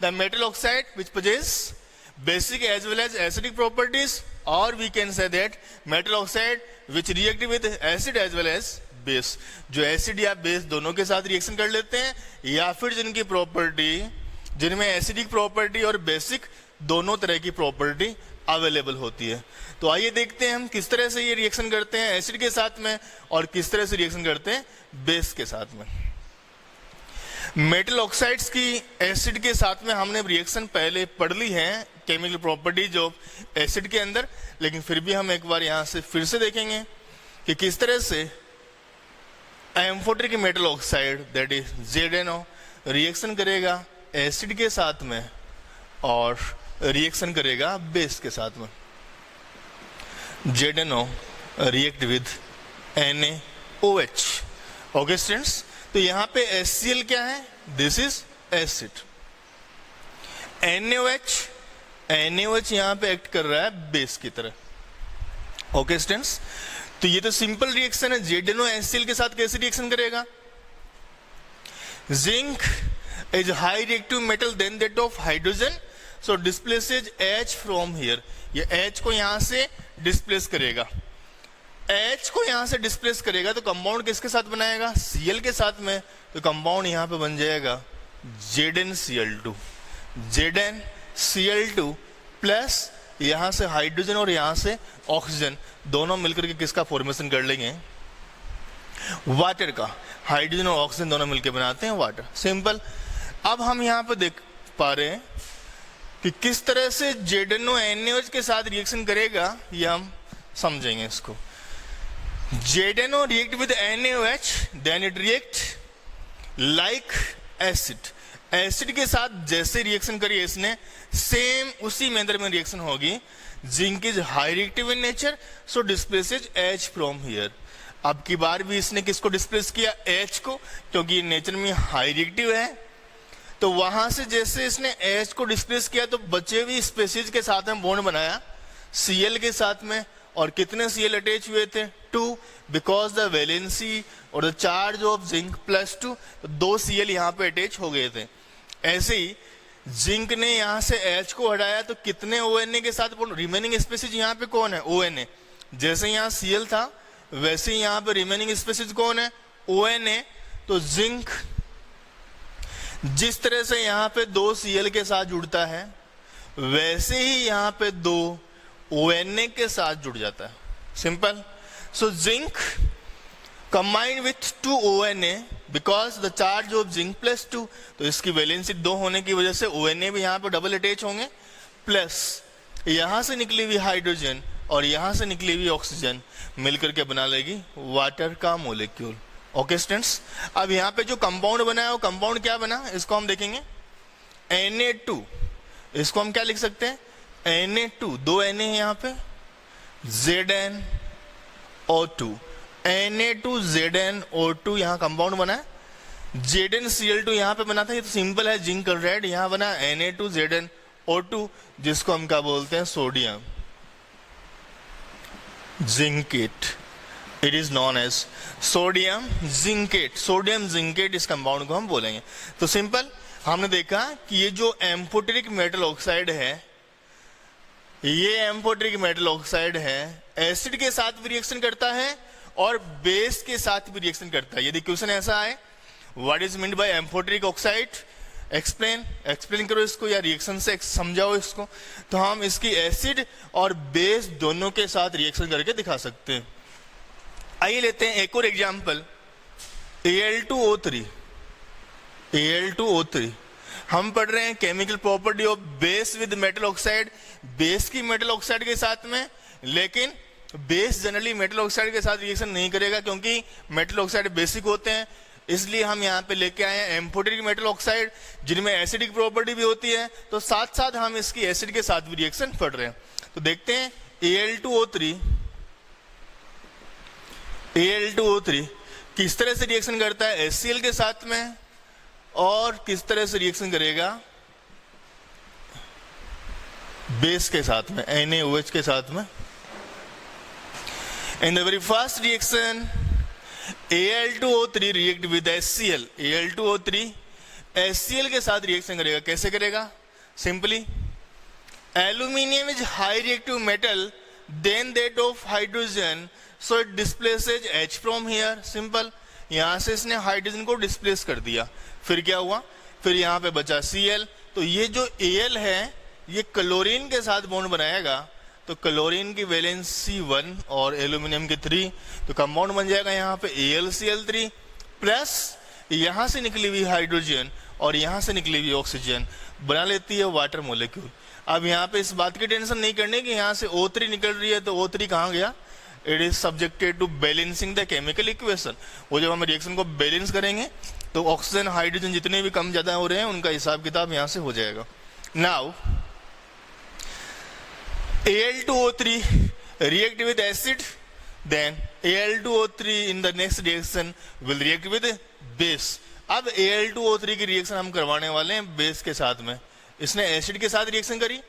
the metal oxide which possess basic as well as acidic properties, और we can say that metal oxide which react with acid as well as base, जो एसिड या बेस दोनों के साथ रिएक्शन कर लेते हैं, या फिर जिनकी प्रॉपर्टी, जिनमें एसिडिक प्रॉपर्टी और बेसिक दोनों तरह की प्रॉपर्टी अवेलेबल होती है। तो आइए देखते हैं हम किस तरह से ये रिएक्शन करते हैं एसिड के साथ में और किस तरह से रिएक्शन करते हैं बेस के साथ में। मेटल ऑक्साइड्स की एसिड के साथ में हमने रिएक्शन पहले पढ़ ली है, केमिकल प्रॉपर्टीज ऑफ एसिड के अंदर, लेकिन फिर भी हम एक बार यहां से फिर से देखेंगे कि किस तरह से amphoteric metal oxide that is ZnO reaction करेगा एसिड के साथ में और रिएक्शन करेगा बेस के साथ में। ZnO react with NaOH। Okay students, तो यहां पे HCl क्या है, दिस इज एसिड। NaOH यहां पे एक्ट कर रहा है बेस की तरह। ओके स्टूडेंट्स, तो ये तो सिंपल रिएक्शन है। ZnO HCl के साथ कैसे रिएक्शन करेगा? Zinc is high reactive metal then that of hydrogen, so displaces H from here. ये H को यहां से डिस्प्लेस करेगा, H को यहां से डिस्प्लेस करेगा तो कंपाउंड किसके साथ बनाएगा? Cl के साथ में। तो कंपाउंड यहां पे बन जाएगा ZnCl2। ZnCl2 प्लस यहां से हाइड्रोजन और यहां से ऑक्सीजन, दोनों मिलकर के किसका फॉर्मेशन कर लेंगे? वाटर का। हाइड्रोजन और ऑक्सीजन दोनों मिलकर बनाते हैं वाटर। सिंपल। अब हम यहां पे देख पा रहे हैं कि किस तरह से ZnO NaOH के साथ रिएक्शन करेगा, ये हम समझेंगे इसको। ZnO react with NaOH, then it react like acid. Acid के साथ जैसे रिएक्शन करी इसने, सेम उसी मेथड में रिएक्शन होगी। Zinc is high reactive in nature, so displaces H from here. अब की बार भी इसने किसको डिस्प्लेस किया? H को, क्योंकि ये नेचर में हाई रिएक्टिव है। तो वहां से जैसे इसने H को डिस्प्लेस किया तो बचे हुए स्पेसीज के साथ में बॉन्ड बनाया Cl के साथ में, और कितने Cl अटैच हुए थे? 2, बिकॉज द वैलेंसी और द चार्ज ऑफ जिंक +2, तो 2 Cl यहाँ पे अटैच हो गए थे। ऐसे ही जिंक ने यहाँ से H को हटाया तो कितने ONA के साथ बॉन्ड? रिमेनिंग स्पेसीज यहाँ पे कौन है? ONA। जैसे यहाँ Cl था वैसे ही यहाँ पे रिमेनिंग स्पेसीज कौन है? ONA। तो जिंक जिस तरह से यहां पे 2 Cl के साथ जुड़ता है, वैसे ही यहां पे 2 ONA के साथ जुड़ जाता है। Simple. So zinc combined with 2 ONA because the charge of zinc +2, तो इसकी वैलेंसी 2 होने की वजह से ONA भी यहाँ पे डबल अटैच होंगे, प्लस यहाँ से निकली हुई हाइड्रोजन और यहाँ से निकली हुई ऑक्सीजन मिलकर के बना लेगी वाटर का मोलिक्यूल। ओके स्टूडेंट्स, अब यहाँ पे जो कंपाउंड बना है वो कंपाउंड क्या बना, इसको हम देखेंगे Na2। इसको हम क्या लिख सकते हैं, Na2, 2 Na है यहाँ पे, ZnO2, Na2ZnO2 यहाँ कंपाउंड बना है। ZnCl2 यहाँ पे बना था, ये तो सिंपल है, जिंक क्लोराइड, यहाँ बना Na2ZnO2 जिसको हम क्या बोलते हैं, sodium zincate. It is known as sodium zincate. Sodium zincate इस कंपाउंड को हम बोलेंगे। तो सिंपल हमने देखा कि ये जो एम्फोटेरिक मेटल ऑक्साइड है, ये एम्फोटेरिक मेटल ऑक्साइड है, एसिड के साथ भी रिएक्शन करता है और बेस के साथ भी रिएक्शन करता है। यदि क्वेश्चन ऐसा है, what is meant by amphoteric oxide, explain करो इसको या रिएक्शन से समझाओ इसको। तो हम इसकी एसिड और बेस दोनों के साथ रिएक्शन करके दिखा सकते हैं। आइए लेते हैं एक और एग्जांपल, Al2O3। Al2O3 हम पढ़ रहे हैं chemical property of base with metal oxide, base की मेटल ऑक्साइड के साथ में, लेकिन बेस जनरली मेटल ऑक्साइड के साथ रिएक्शन नहीं करेगा क्योंकि मेटल ऑक्साइड बेसिक होते हैं। इसलिए हम यहाँ पे लेके आए हैं एम्फोटेरिक मेटल ऑक्साइड जिनमें एसिडिक प्रॉपर्टी भी होती है, तो साथ साथ हम इसकी एसिड के साथ भी रिएक्शन पढ़ रहे हैं। तो देखते हैं Al2O3 किस तरह से रिएक्शन करता है HCl के साथ में और किस तरह से रिएक्शन करेगा बेस के साथ में, NaOH के साथ में। In the very first reaction Al2O3 react with HCl। Al2O3 HCl के साथ रिएक्शन करेगा। कैसे करेगा, simply aluminium is high reactive metal then that of hydrogen, so it displaces H from here. Simple, यहां से इसने हाइड्रोजन को डिस्प्लेस कर दिया, फिर क्या हुआ, फिर यहाँ पे बचा Cl। तो ये जो Al है ये क्लोरीन के साथ बॉन्ड बनाएगा, तो क्लोरीन की वैलेंसी 1 और एल्यूमिनियम की 3, तो कंपाउंड बन जाएगा यहाँ पे AlCl3 प्लस यहाँ से निकली हुई हाइड्रोजन और यहाँ से निकली हुई ऑक्सीजन बना लेती है वाटर मोलिक्यूल। अब यहाँ पे इस बात की टेंशन नहीं करनी कि यहाँ से O3 निकल रही है तो O3 कहाँ गया, it is subjected to balancing the chemical equation. वो जब हम रिएक्शन को बैलेंस करेंगे तो ऑक्सीजन हाइड्रोजन जितने भी कम ज्यादा हो रहे हैं उनका हिसाब किताब यहाँ से हो जाएगा। Now Al2O3 react with acid, then Al2O3 in the next reaction will react with base। अब Al2O3 की रिएक्शन हम करवाने वाले हैं बेस के साथ में। इसने एसिड के साथ रिएक्शन करी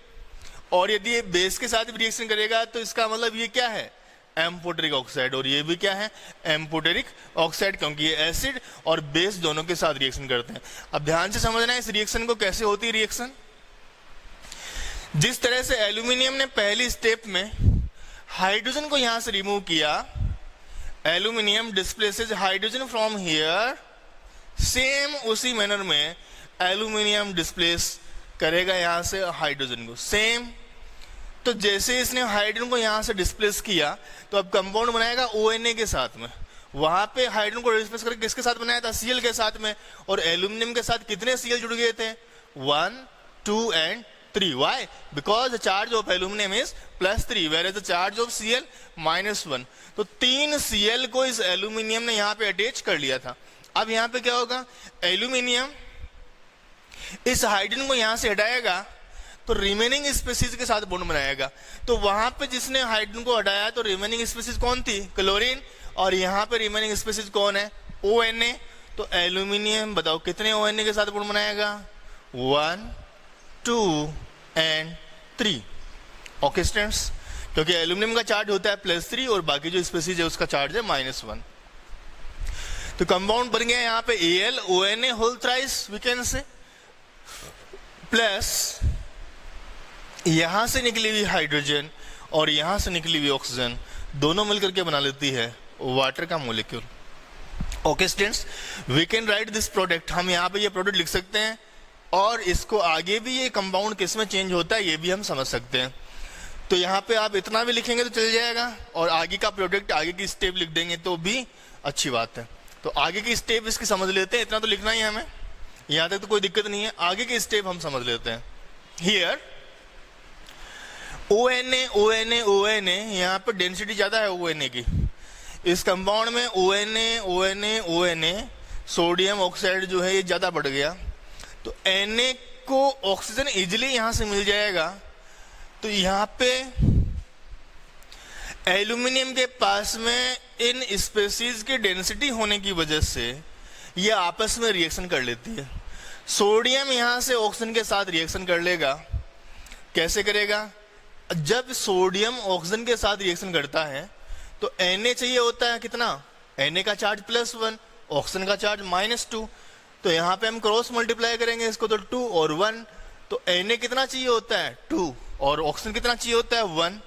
और यदि ये बेस के साथ भी रिएक्शन करेगा तो इसका मतलब ये क्या है, एम्फोटेरिक ऑक्साइड, और ये भी क्या है, एम्फोटेरिक ऑक्साइड, क्योंकि ये एसिड और बेस दोनों के साथ रिएक्शन करते हैं। अब ध्यान से समझना है इस रिएक्शन को, कैसे होती है रिएक्शन। जिस तरह से एल्यूमिनियम ने पहली स्टेप में हाइड्रोजन को यहां से रिमूव किया, aluminium displaces hydrogen from here, same उसी मैनर में एल्यूमिनियम डिस्प्लेस करेगा यहां से हाइड्रोजन को, सेम। तो जैसे इसने हाइड्रोजन को यहां से डिस्प्लेस किया तो अब कंपाउंड बनाएगा ONA के साथ में। वहां पे हाइड्रोजन को डिस्प्लेस करके किसके साथ बनाया था, Cl के साथ में, और एल्यूमिनियम के साथ कितने Cl जुड़ गए थे, 1, 2 and 3। Why? Because the charge of aluminum is +3 whereas the charge of Cl -1। तो 3 Cl को इस एल्यूमिनियम ने यहाँ पे अटैच कर लिया था। अब यहाँ पे क्या होगा, एल्यूमिनियम इस हाइड्रोजन को यहाँ से हटाएगा तो रिमेनिंग स्पीसीज के साथ बॉन्ड बनाएगा। तो वहां पे जिसने हाइड्रोजन को हटाया तो रिमेनिंग स्पीसीज कौन थी, क्लोरीन, और यहाँ पे रिमेनिंग स्पीसीज कौन है, ONA। तो एल्यूमिनियम बताओ कितने ONA के साथ बॉन्ड बनाएगा, 1, 2 and 3। ओके स्टूडेंट्स, क्योंकि एल्यूमिनियम का चार्ज होता है +3 और बाकी जो स्पीसीज है उसका चार्ज है -1। तो कंपाउंड बन गया यहाँ पे AlONA whole thrice we can say, plus यहां से निकली हुई हाइड्रोजन और यहां से निकली हुई ऑक्सीजन दोनों मिलकर के बना लेती है वाटर का molecule. Okay students, we can write this product. हम यहाँ पे ये प्रोडक्ट लिख सकते हैं और इसको आगे भी ये कंपाउंड किस में चेंज होता है ये भी हम समझ सकते हैं। तो यहाँ पे आप इतना भी लिखेंगे तो चल जाएगा और आगे का प्रोडक्ट आगे की स्टेप लिख देंगे तो भी अच्छी बात है। तो आगे की स्टेप इसकी समझ लेते हैं, इतना तो लिखना ही है हमें, यहां तक तो कोई दिक्कत नहीं है, आगे की स्टेप हम समझ लेते हैं। हियर ONA यहाँ पे डेंसिटी ज्यादा है ONA की, इस कंपाउंड में ONA सोडियम ऑक्साइड जो है ये ज्यादा बढ़ गया, तो Na को ऑक्सीजन इजिली यहां से मिल जाएगा, तो यहाँ पे एल्यूमिनियम के पास में इन स्पेसीज की डेंसिटी होने की वजह से ये आपस में रिएक्शन कर लेती है। सोडियम यहां से ऑक्सीजन के साथ रिएक्शन कर लेगा, कैसे करेगा? जब सोडियम ऑक्सीजन के साथ रिएक्शन करता है तो Na चाहिए होता है कितना? Na का चार्ज +1, ऑक्सीजन का चार्ज -2, तो यहाँ पे हम क्रॉस मल्टीप्लाई करेंगे इसको, तो 2 और 1, तो Na कितना चाहिए होता है? 2, और ऑक्सीजन कितना चाहिए होता है? 1।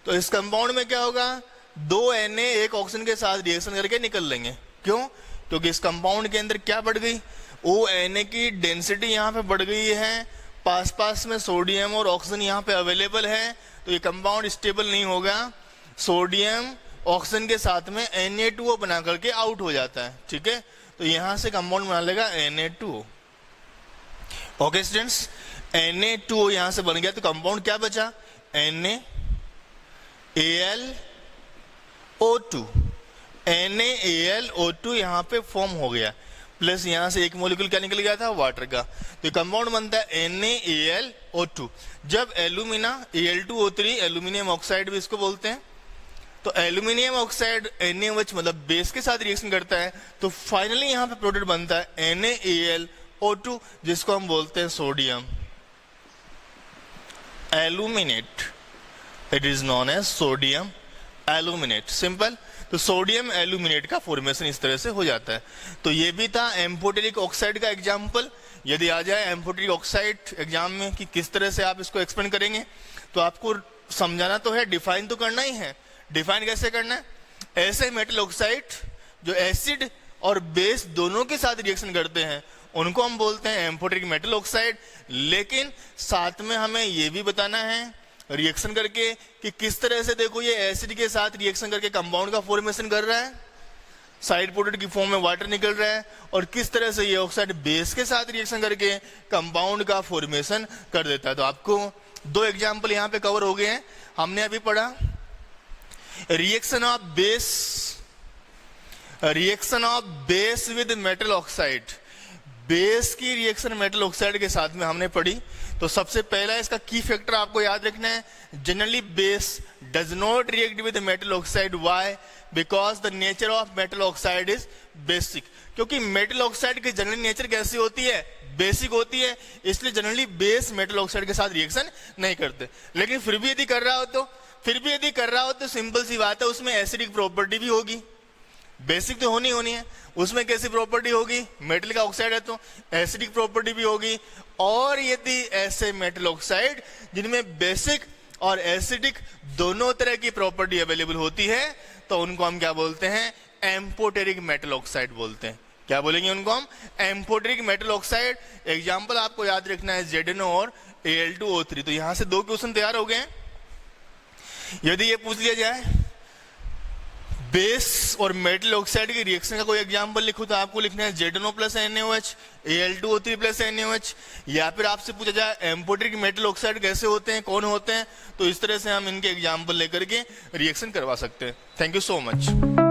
तो इस कंपाउंड में क्या होगा? 2 Na एक ऑक्सीजन के साथ रिएक्शन करके निकल लेंगे। क्यों? क्योंकि इस कंपाउंड के अंदर क्या बढ़ गई? ONA की डेंसिटी यहाँ पे बढ़ गई है, पास में सोडियम और ऑक्सीजन यहाँ पे अवेलेबल है, तो ये कंपाउंड स्टेबल नहीं होगा, सोडियम ऑक्सीजन के साथ में Na2O बना करके आउट हो जाता है। ठीक है, तो यहां से कंपाउंड बना लेगा Na2O। ओके स्टूडेंट्स, Na2O यहां से बन गया, तो कंपाउंड क्या बचा? NaAlO2, NaAlO2 यहाँ पे फॉर्म हो गया, प्लस यहां से एक मॉलिक्यूल क्या निकल गया था? वाटर का, तो कंपाउंड बनता है NaAlO2। जब एल्यूमिना Al2O3, एल्यूमिनियम ऑक्साइड भी इसको बोलते हैं, तो एल्यूमिनियम ऑक्साइड NaOH मतलब बेस के साथ रिएक्शन करता है, तो फाइनली यहाँ पे प्रोडक्ट बनता है NaAlO2, जिसको हम बोलते हैं sodium aluminate. It is known as sodium aluminate, simple. तो सोडियम एल्यूमिनेट का फॉर्मेशन इस तरह से हो जाता है। तो ये भी था एम्फोटेरिक ऑक्साइड का एग्जाम्पल। यदि आ जाए एम्फोटेरिक ऑक्साइड एग्जाम में कि किस तरह से आप इसको एक्सप्लेन करेंगे, तो आपको समझाना तो है, डिफाइन तो करना ही है। डिफाइन कैसे करना है? ऐसे मेटल ऑक्साइड जो एसिड और बेस दोनों के साथ रिएक्शन करते हैं उनको हम बोलते हैं एम्फोटेरिक मेटल ऑक्साइड। लेकिन साथ में हमें यह भी बताना है रिएक्शन करके कि किस तरह से, देखो ये एसिड के साथ रिएक्शन करके कंपाउंड का फॉर्मेशन कर रहा है, साइड प्रोडक्ट की फॉर्म में वाटर निकल रहा है, और किस तरह से ये ऑक्साइड बेस के साथ रिएक्शन करके कंपाउंड का फॉर्मेशन कर देता है। तो आपको 2 एग्जाम्पल यहाँ पे कवर हो गए हैं। हमने अभी पढ़ा reaction of base with metal oxide, base की रिएक्शन मेटल ऑक्साइड के साथ में हमने पढ़ी। तो सबसे पहला इसका की फैक्टर आपको याद रखना है, generally base does not react with metal oxide. Why? Because the nature of metal oxide is basic. क्योंकि मेटल ऑक्साइड की जनरली नेचर कैसी होती है? बेसिक होती है, इसलिए जनरली बेस मेटल ऑक्साइड के साथ रिएक्शन नहीं करते। लेकिन फिर भी यदि कर रहा हो तो सिंपल सी बात है, उसमें एसिडिक प्रॉपर्टी भी होगी। बेसिक तो होनी है, उसमें कैसी प्रॉपर्टी होगी? मेटल का ऑक्साइड है तो एसिडिक प्रॉपर्टी भी होगी। और यदि ऐसे मेटल ऑक्साइड जिनमें बेसिक और एसिडिक दोनों तरह की प्रॉपर्टी अवेलेबल होती है, तो उनको हम क्या बोलते हैं? एम्फोटेरिक मेटल ऑक्साइड बोलते हैं। क्या बोलेंगे उनको हम? Amphoteric metal oxide. एग्जाम्पल आपको याद रखना है ZnO और Al2O3। तो यहां से 2 क्वेश्चन तैयार हो गए। यदि ये पूछ लिया जाए बेस और मेटल ऑक्साइड की रिएक्शन का कोई एग्जांपल लिखो, तो आपको लिखना है ZnO + NaOH, Al2O3 + NaOH। या फिर आपसे पूछा जाए एम्फोटेरिक मेटल ऑक्साइड कैसे होते हैं, कौन होते हैं, तो इस तरह से हम इनके एग्जांपल लेकर के रिएक्शन करवा सकते हैं। Thank you so much.